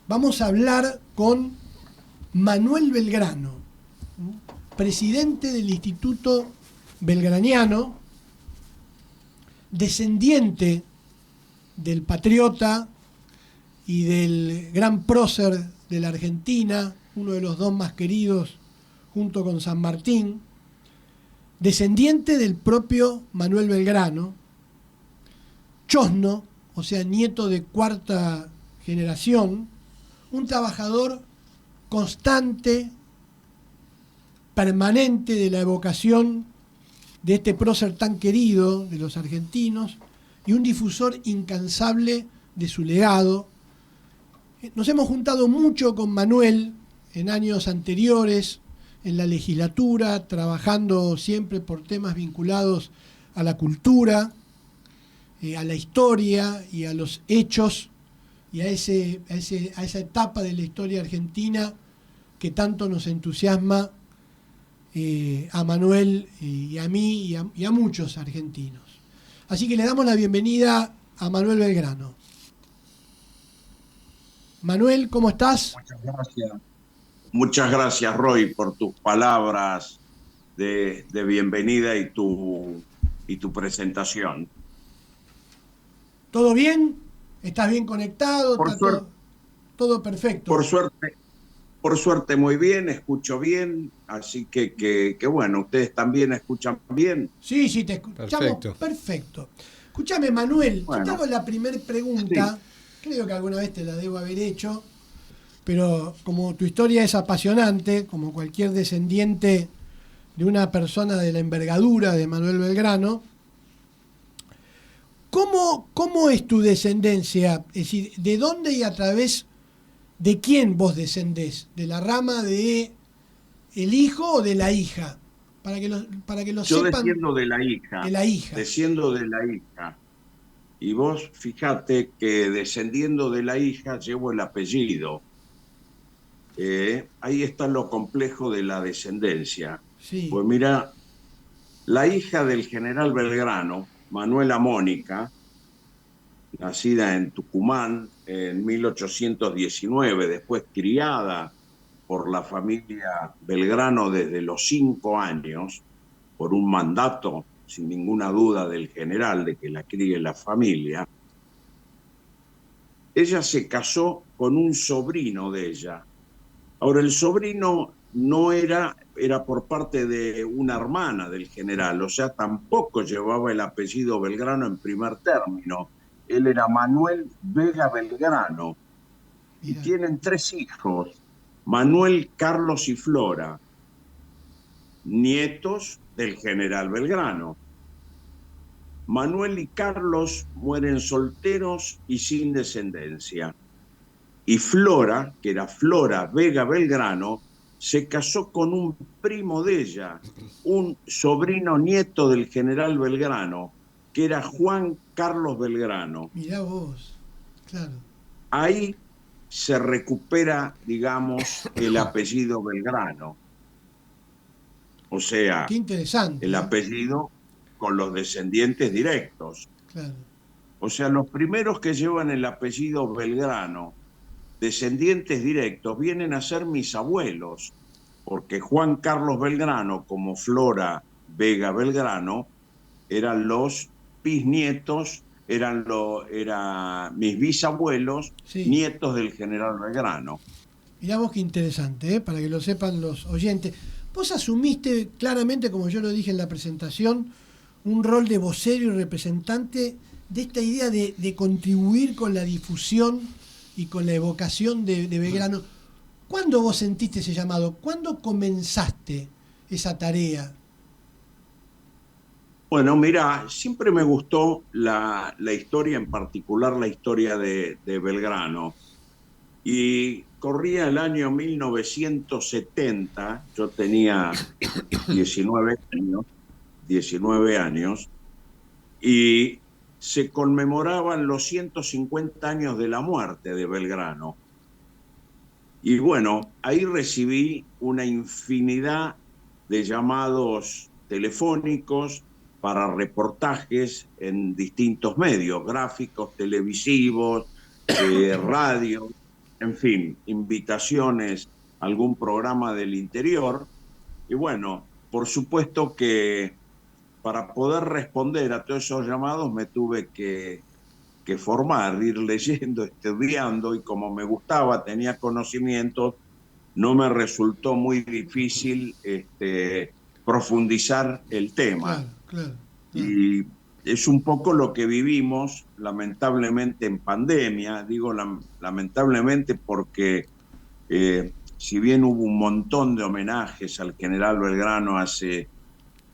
Vamos a hablar con Manuel Belgrano, presidente del Instituto Belgraniano, descendiente del patriota y del gran prócer de la Argentina, uno de los dos más queridos junto con San Martín, descendiente del propio Manuel Belgrano, chosno, o sea, nieto de cuarta generación, un trabajador constante, permanente de la evocación de este prócer tan querido de los argentinos y un difusor incansable de su legado. Nos hemos juntado mucho con Manuel en años anteriores en la legislatura, trabajando siempre por temas vinculados a la cultura, a la historia y a los hechos y a esa etapa de la historia argentina que tanto nos entusiasma a Manuel y a mí y a muchos argentinos. Así que le damos la bienvenida a Manuel Belgrano. Manuel, ¿cómo estás? Muchas gracias. Muchas gracias, Roy, por tus palabras de bienvenida y tu presentación. ¿Todo bien? ¿Estás bien conectado? Por ¿Está suerte, todo perfecto? Por suerte muy bien, escucho bien, así que bueno, ustedes también escuchan bien. Sí, te escuchamos perfecto. Escúchame, Manuel, Bueno, yo te hago la primera pregunta, sí. creo que alguna vez te la debo haber hecho, pero como tu historia es apasionante, como cualquier descendiente de una persona de la envergadura de Manuel Belgrano, ¿cómo es tu descendencia? Es decir, ¿de dónde y a través de quién vos descendés? ¿De la rama de el hijo o de la hija? Para que lo Yo sepan. desciendo de la hija. Y vos fíjate que descendiendo de la hija llevo el apellido. Ahí está lo complejo de la descendencia. Sí. Pues mira, la hija del general Belgrano, Manuela Mónica, nacida en Tucumán en 1819, después criada por la familia Belgrano desde los 5 años, por un mandato, sin ninguna duda, del general de que la críe la familia. Ella se casó con un sobrino de ella. Ahora, el sobrino no era por parte de una hermana del general, o sea, tampoco llevaba el apellido Belgrano en primer término. Él era Manuel Vega Belgrano. Y Mirá. tienen 3 hijos, Manuel, Carlos y Flora, nietos del general Belgrano. Manuel y Carlos mueren solteros y sin descendencia. Y Flora, que era Flora Vega Belgrano, se casó con un primo de ella, un sobrino nieto del general Belgrano, que era Juan Carlos Belgrano. Mirá vos, claro. Ahí se recupera, digamos, el apellido Belgrano. O sea, Qué interesante. el apellido con los descendientes directos. Claro. O sea, los primeros que llevan el apellido Belgrano, descendientes directos, vienen a ser mis abuelos, porque Juan Carlos Belgrano, como Flora Vega Belgrano, eran los bisnietos, eran mis bisabuelos, Sí. nietos del general Belgrano. Mirá vos qué interesante, para que lo sepan los oyentes. Vos asumiste claramente, como yo lo dije en la presentación, un rol de vocero y representante de esta idea de contribuir con la difusión y con la evocación de Belgrano. ¿Cuándo vos sentiste ese llamado? ¿Cuándo comenzaste esa tarea? Bueno, mira, siempre me gustó la historia, en particular la historia de Belgrano. Y corría el año 1970, yo tenía 19 años, y se conmemoraban los 150 años de la muerte de Belgrano. Y bueno, ahí recibí una infinidad de llamados telefónicos para reportajes en distintos medios, gráficos, televisivos, radio. en fin, invitaciones a algún programa del interior. Y bueno, por supuesto que para poder responder a todos esos llamados me tuve que formar, ir leyendo, estudiando, y como me gustaba, tenía conocimientos, no me resultó muy difícil profundizar el tema. Claro, claro, claro. Y es un poco lo que vivimos, lamentablemente, en pandemia. Digo lamentablemente porque si bien hubo un montón de homenajes al general Belgrano hace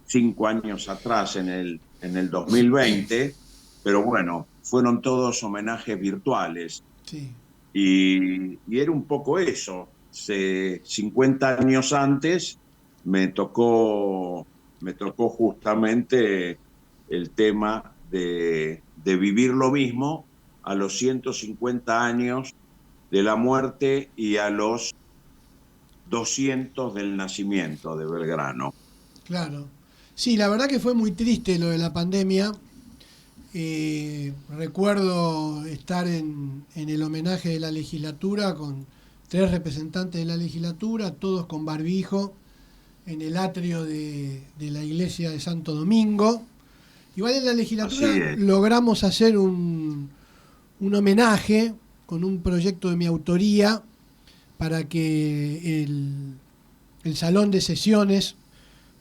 5 años atrás, en el 2020, pero bueno, fueron todos homenajes virtuales. Sí. Y era un poco eso. 50 años antes me tocó, me tocó justamente el tema de vivir lo mismo a los 150 años de la muerte y a los 200 del nacimiento de Belgrano. Claro. Sí, la verdad que fue muy triste lo de la pandemia. Recuerdo estar en el homenaje de la legislatura con 3 representantes de la legislatura, todos con barbijo, en el atrio de la iglesia de Santo Domingo. Igual en la Así legislatura es. logramos hacer un homenaje con un proyecto de mi autoría para que el salón de sesiones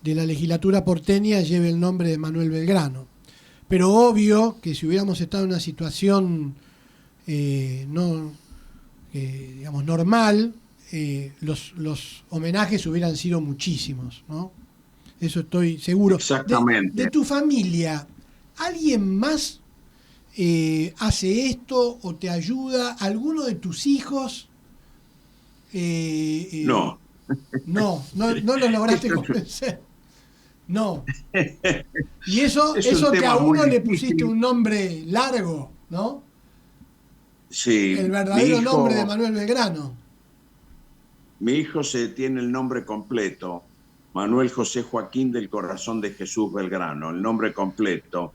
de la legislatura porteña lleve el nombre de Manuel Belgrano. Pero obvio que si hubiéramos estado en una situación no, digamos, normal, los homenajes hubieran sido muchísimos, ¿no? Eso estoy seguro. De Exactamente. tu familia, ¿alguien más hace esto o te ayuda? ¿Alguno de tus hijos? Eh, eh, No. no los lograste Esto convencer. No. Y eso, es un eso que a tema muy uno le pusiste difícil. un nombre largo, ¿no? El Sí, verdadero nombre de Manuel Belgrano. mi hijo se tiene el nombre completo, Manuel José Joaquín del Corazón de Jesús Belgrano, el nombre completo.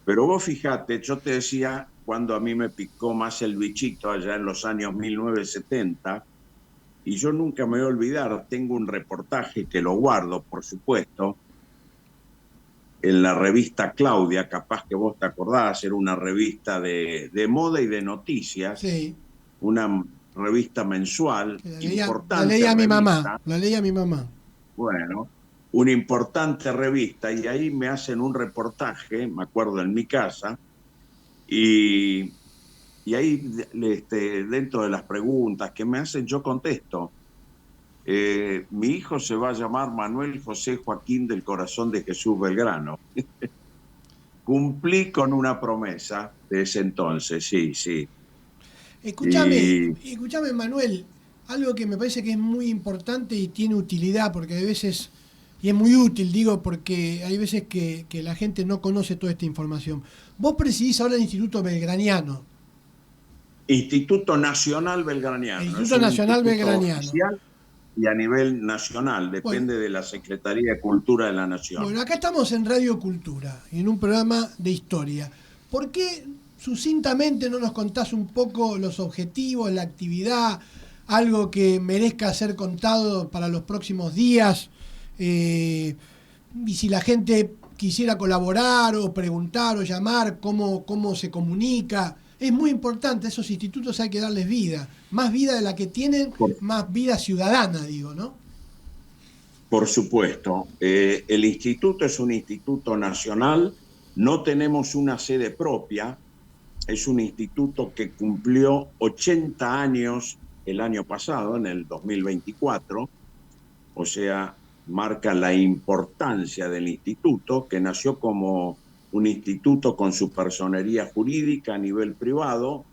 Pero vos fijate, yo te decía cuando a mí me picó más el bichito allá en los años 1970, y yo nunca me voy a olvidar, tengo un reportaje que lo guardo, por supuesto, en la revista Claudia, capaz que vos te acordás, era una revista de moda y de noticias, Sí. una revista mensual, Que la importante leía mi mamá. revista. La leía mi mamá. Bueno, una importante revista, y ahí me hacen un reportaje, me acuerdo, en mi casa, y, y ahí dentro de las preguntas que me hacen yo contesto. Mi hijo se va a llamar Manuel José Joaquín del Corazón de Jesús Belgrano. Cumplí con una promesa de ese entonces, sí, sí. Escúchame, Y escúchame, Manuel, algo que me parece que es muy importante y tiene utilidad, porque hay veces, y es muy útil, digo, porque hay veces que la gente no conoce toda esta información. Vos presidís ahora el Instituto Belgraniano, Instituto Nacional el Belgraniano, es Instituto un Nacional instituto Belgraniano. oficial y a nivel nacional, Bueno, depende de la Secretaría de Cultura de la Nación. bueno, acá estamos en Radio Cultura, en un programa de historia. ¿Por qué sucintamente no nos contás un poco los objetivos, la actividad, algo que merezca ser contado para los próximos días? Y si la gente quisiera colaborar o preguntar o llamar, cómo se comunica. Es muy importante, esos institutos hay que darles vida. Más vida de la que tienen, Por, más vida ciudadana, digo, ¿no? por supuesto, el instituto es un instituto nacional, no tenemos una sede propia, es un instituto que cumplió 80 años el año pasado, en el 2024, o sea, marca la importancia del instituto, que nació como un instituto con su personería jurídica a nivel privado,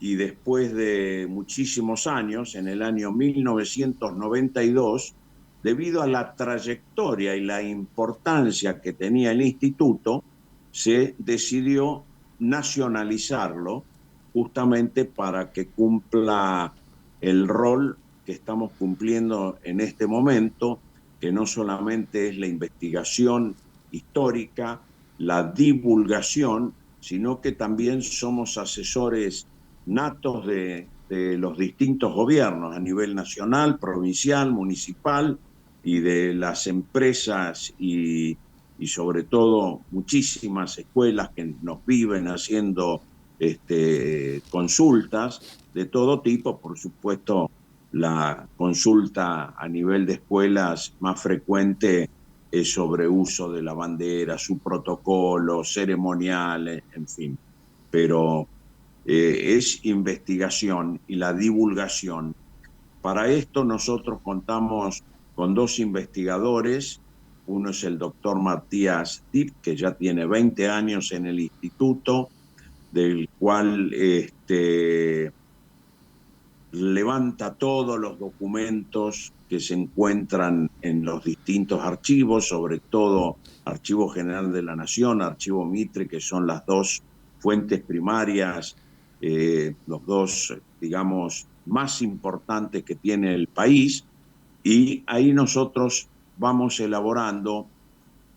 y después de muchísimos años, en el año 1992, debido a la trayectoria y la importancia que tenía el instituto, se decidió nacionalizarlo justamente para que cumpla el rol que estamos cumpliendo en este momento, que no solamente es la investigación histórica, la divulgación, sino que también somos asesores natos de los distintos gobiernos a nivel nacional, provincial, municipal y de las empresas y sobre todo muchísimas escuelas que nos viven haciendo consultas de todo tipo. Por supuesto, la consulta a nivel de escuelas más frecuente es sobre uso de la bandera, su protocolo, ceremoniales, en fin. Pero es investigación y la divulgación. Para esto nosotros contamos con 2 investigadores. Uno es el doctor Matías Dip, que ya tiene 20 años en el instituto, del cual levanta todos los documentos que se encuentran en los distintos archivos, sobre todo Archivo General de la Nación, Archivo Mitre, que son las 2 fuentes primarias, los 2, digamos, más importantes que tiene el país, y ahí nosotros vamos elaborando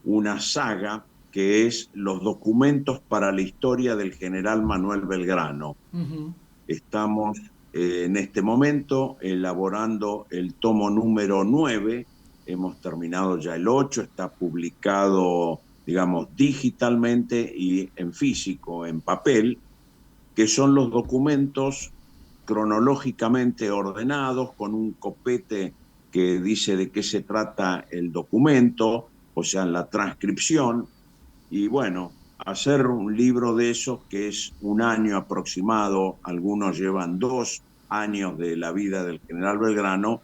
una saga que es los documentos para la historia del general Manuel Belgrano. Uh-huh. Estamos en este momento elaborando el tomo número 9, hemos terminado ya el 8, está publicado, digamos, digitalmente y en físico, en papel, que son los documentos cronológicamente ordenados con un copete que dice de qué se trata el documento, o sea, la transcripción. Y bueno, hacer un libro de esos, que es un año aproximado, algunos llevan 2 años de la vida del general Belgrano,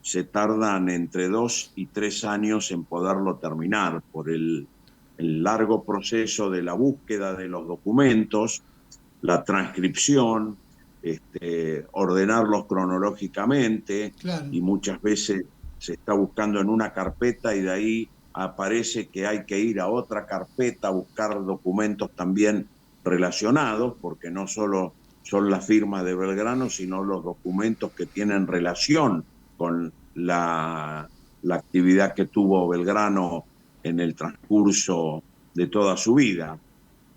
se tardan entre 2 y 3 años en poderlo terminar por el largo proceso de la búsqueda de los documentos, la transcripción, ordenarlos cronológicamente, claro. Y muchas veces se está buscando en una carpeta y de ahí aparece que hay que ir a otra carpeta a buscar documentos también relacionados, porque no solo son las firmas de Belgrano, sino los documentos que tienen relación con la actividad que tuvo Belgrano en el transcurso de toda su vida.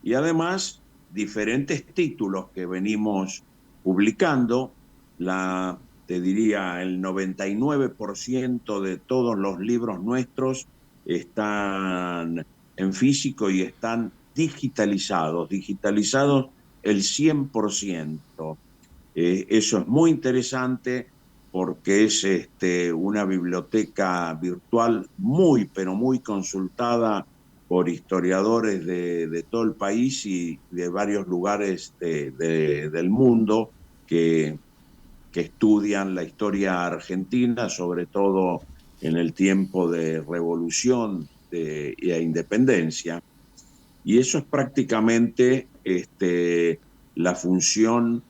Y además, diferentes títulos que venimos publicando, te diría, el 99% de todos los libros nuestros están en físico y están digitalizados el 100%. Eso es muy interesante porque es una biblioteca virtual muy, pero muy consultada por historiadores de todo el país y de varios lugares del mundo que estudian la historia argentina, sobre todo en el tiempo de revolución e independencia. Y eso es prácticamente la función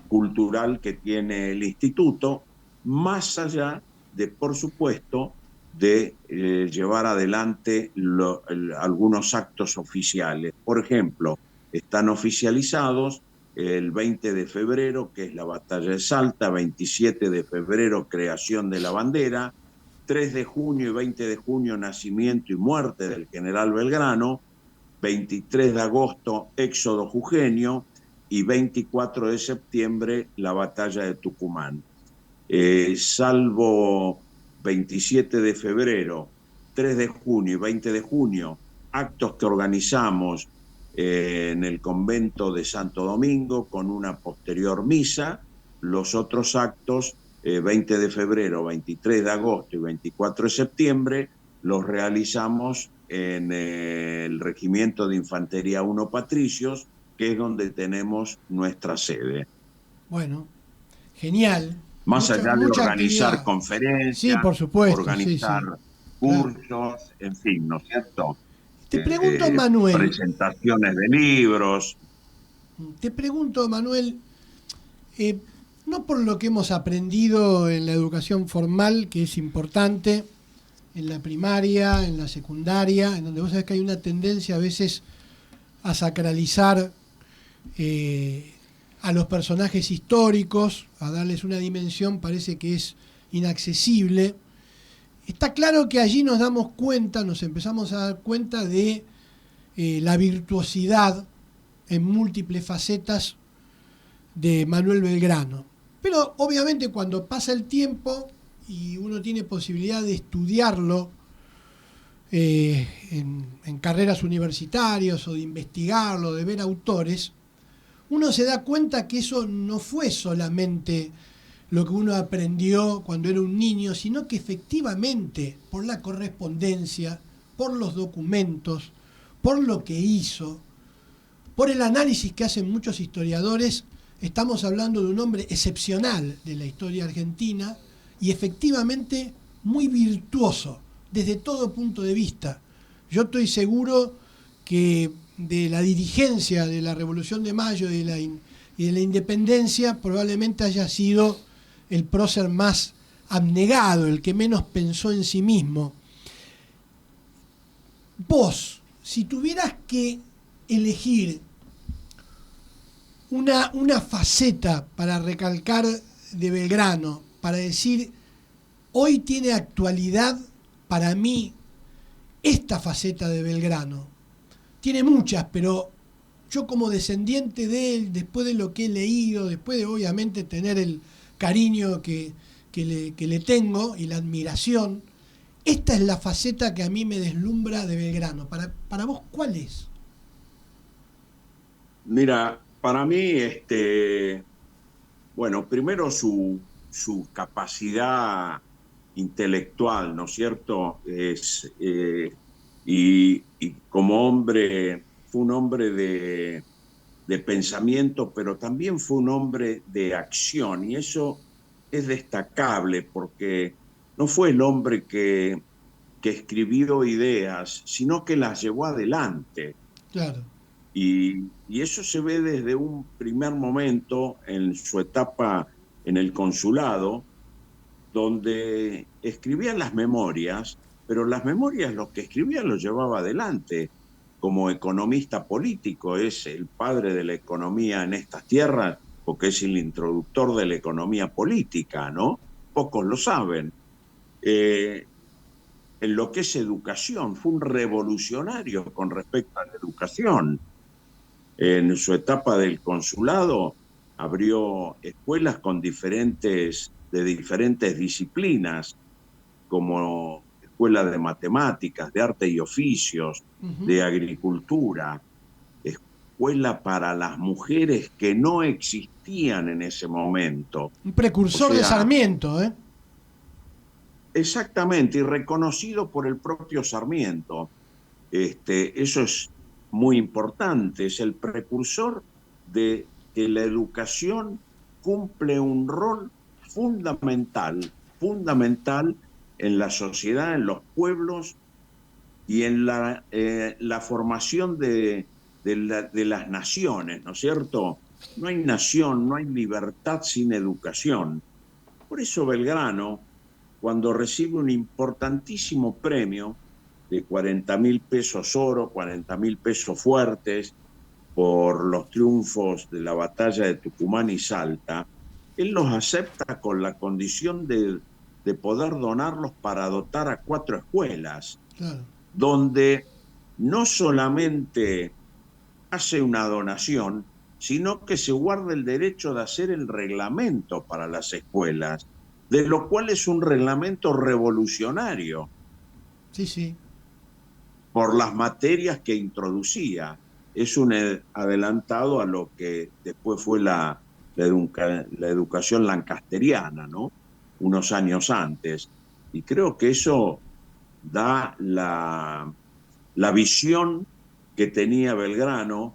cultural que tiene el instituto, más allá de, por supuesto, de llevar adelante algunos actos oficiales. Por ejemplo, están oficializados el 20 de febrero, que es la Batalla de Salta, 27 de febrero, creación de la bandera, 3 de junio y 20 de junio, nacimiento y muerte del general Belgrano, 23 de agosto, éxodo jujeño, y 24 de septiembre, la batalla de Tucumán. Salvo 27 de febrero, 3 de junio y 20 de junio, actos que organizamos en el convento de Santo Domingo con una posterior misa. Los otros actos, 20 de febrero, 23 de agosto y 24 de septiembre, los realizamos en el Regimiento de Infantería 1 Patricios, que es donde tenemos nuestra sede. Bueno, genial. Más allá de organizar actividad. Conferencias, sí, por supuesto, organizar cursos, claro. En fin, ¿no es cierto? Te pregunto, Manuel. Presentaciones de libros. Te pregunto, Manuel, no por lo que hemos aprendido en la educación formal, que es importante, en la primaria, en la secundaria, en donde vos sabés que hay una tendencia a veces a sacralizar a los personajes históricos, a darles una dimensión, parece que es inaccesible. Está claro que allí nos empezamos a dar cuenta de la virtuosidad en múltiples facetas de Manuel Belgrano. Pero obviamente cuando pasa el tiempo y uno tiene posibilidad de estudiarlo en carreras universitarias o de investigarlo, de ver autores, uno se da cuenta que eso no fue solamente lo que uno aprendió cuando era un niño, sino que efectivamente por la correspondencia, por los documentos, por lo que hizo, por el análisis que hacen muchos historiadores, estamos hablando de un hombre excepcional de la historia argentina y efectivamente muy virtuoso desde todo punto de vista. Yo estoy seguro que de la dirigencia de la Revolución de Mayo y de la Independencia probablemente haya sido el prócer más abnegado, el que menos pensó en sí mismo. Vos, si tuvieras que elegir una faceta para recalcar de Belgrano, para decir, hoy tiene actualidad para mí esta faceta de Belgrano. Tiene muchas, pero yo como descendiente de él, después de lo que he leído, después de obviamente tener el cariño que le tengo y la admiración, esta es la faceta que a mí me deslumbra de Belgrano. Para vos, ¿cuál es? Mira, para mí, bueno, primero su capacidad intelectual, ¿no es cierto? Y como hombre, fue un hombre de pensamiento, pero también fue un hombre de acción, y eso es destacable porque no fue el hombre que escribió ideas, sino que las llevó adelante. Claro. Y eso se ve desde un primer momento en su etapa en el consulado, donde escribía las memorias, pero las memorias, los que escribía los llevaba adelante. Como economista político, es el padre de la economía en estas tierras, porque es el introductor de la economía política, ¿no? Pocos lo saben. En lo que es educación, fue un revolucionario con respecto a la educación. En su etapa del consulado abrió escuelas de diferentes disciplinas, como escuela de matemáticas, de arte y oficios, de agricultura, escuela para las mujeres que no existían en ese momento. Un precursor de Sarmiento, ¿eh? Exactamente, y reconocido por el propio Sarmiento. Eso es muy importante, es el precursor de que la educación cumple un rol fundamental en la sociedad, en los pueblos y en la formación de las naciones, ¿no es cierto? No hay nación, no hay libertad sin educación. Por eso Belgrano, cuando recibe un importantísimo premio de 40.000 pesos oro, 40.000 pesos fuertes, por los triunfos de la batalla de Tucumán y Salta, él los acepta con la condición de poder donarlos para dotar a 4 escuelas, claro, donde no solamente hace una donación, sino que se guarda el derecho de hacer el reglamento para las escuelas, de lo cual es un reglamento revolucionario. Sí, sí. Por las materias que introducía. Es un adelantado a lo que después fue la educación lancasteriana, ¿no? Unos años antes. Y creo que eso da la visión que tenía Belgrano,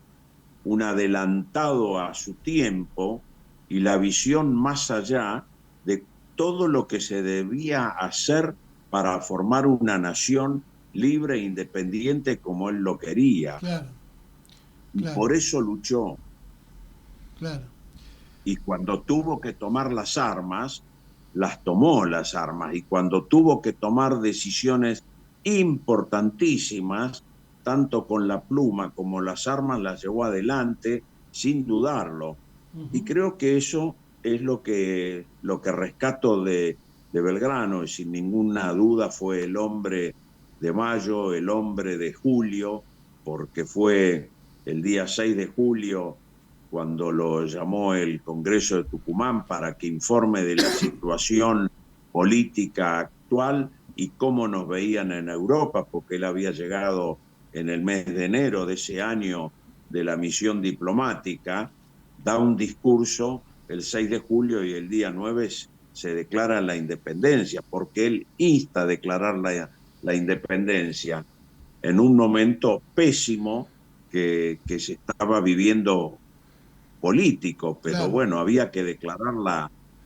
un adelantado a su tiempo, y la visión más allá de todo lo que se debía hacer para formar una nación libre e independiente como él lo quería. Claro, claro. Y por eso luchó. Claro. Y cuando tuvo que tomar las armas, las tomó las armas. Y cuando tuvo que tomar decisiones importantísimas, tanto con la pluma como las armas, las llevó adelante sin dudarlo. Y creo que eso es lo que rescato de Belgrano, y sin ninguna duda fue el hombre de mayo, el hombre de julio, porque fue el día 6 de julio cuando lo llamó el Congreso de Tucumán para que informe de la situación política actual y cómo nos veían en Europa, porque él había llegado en el mes de enero de ese año de la misión diplomática, da un discurso el 6 de julio y el día 9 se declara la independencia, porque él insta a declarar la independencia en un momento pésimo que se estaba viviendo político, pero Claro. bueno, había que declarar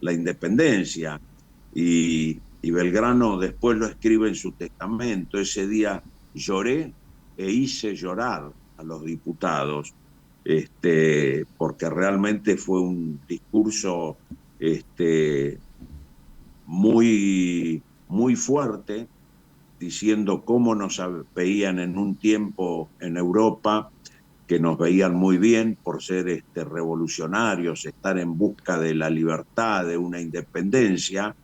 la independencia. Y Belgrano después lo escribe en su testamento: ese día lloré e hice llorar a los diputados, porque realmente fue un discurso muy, muy fuerte, diciendo cómo nos veían en un tiempo en Europa, que nos veían muy bien por ser revolucionarios, estar en busca de la libertad, de una independencia,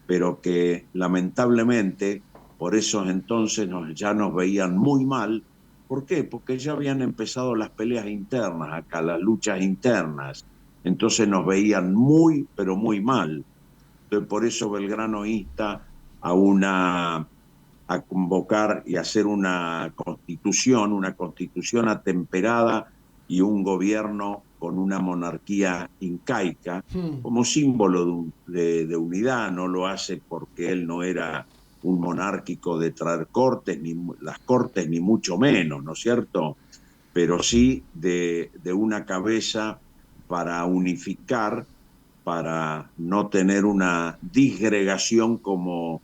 pero que lamentablemente por esos entonces ya nos veían muy mal. ¿Por qué? Porque ya habían empezado las peleas internas acá, las luchas internas. Entonces nos veían muy, pero muy mal. Entonces, por eso Belgrano insta a convocar y hacer una constitución atemperada y un gobierno con una monarquía incaica como símbolo de unidad. No lo hace porque él no era un monárquico de traer cortes, ni las cortes, ni mucho menos, ¿no es cierto? Pero sí de una cabeza para unificar, para no tener una disgregación como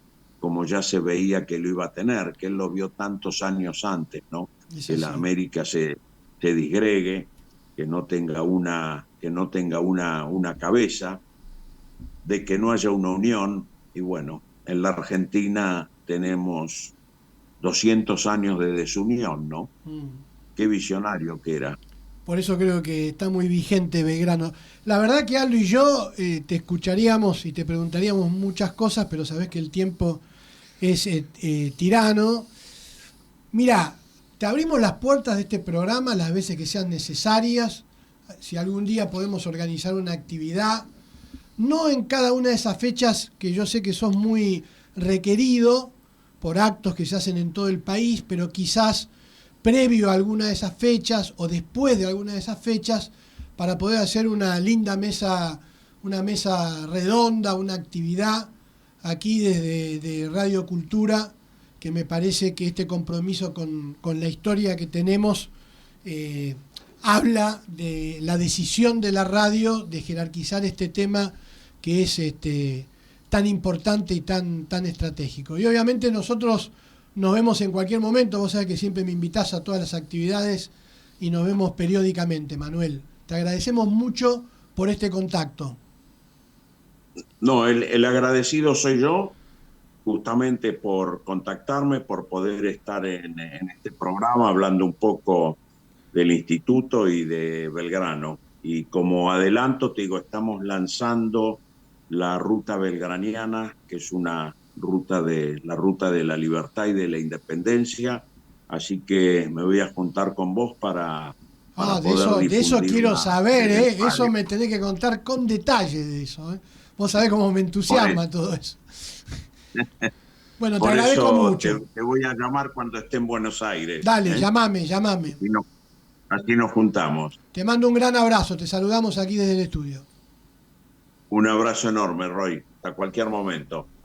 ya se veía que lo iba a tener, que él lo vio tantos años antes, ¿no? Que la América se disgregue, que no tenga una cabeza, de que no haya una unión. Y bueno, en la Argentina tenemos 200 años de desunión, ¿no? Qué visionario que era. Por eso creo que está muy vigente Belgrano. La verdad que Aldo y yo te escucharíamos y te preguntaríamos muchas cosas, pero sabés que el tiempo es tirano. Mira, te abrimos las puertas de este programa las veces que sean necesarias. Si algún día podemos organizar una actividad, no en cada una de esas fechas que yo sé que sos muy requerido por actos que se hacen en todo el país, pero quizás previo a alguna de esas fechas o después de alguna de esas fechas, para poder hacer una linda mesa, una mesa redonda, una actividad aquí desde Radio Cultura, que me parece que este compromiso con la historia que tenemos habla de la decisión de la radio de jerarquizar este tema que es tan importante y tan estratégico. Y obviamente nosotros nos vemos en cualquier momento. Vos sabés que siempre me invitás a todas las actividades y nos vemos periódicamente, Manuel. Te agradecemos mucho por este contacto. No, el agradecido soy yo, justamente por contactarme, por poder estar en este programa hablando un poco del instituto y de Belgrano. Y como adelanto, te digo, estamos lanzando la ruta belgraniana, que es la ruta de la libertad y de la independencia. Así que me voy a juntar con vos para poder De eso quiero difundirla saber, en el eso radio. me tenés que contar con detalle de eso. Vos sabés cómo me entusiasma todo eso. Bueno, te Por agradezco eso mucho. te voy a llamar cuando esté en Buenos Aires. Dale, llamame. Así nos juntamos. Te mando un gran abrazo, te saludamos aquí desde el estudio. Un abrazo enorme, Roy. Hasta cualquier momento.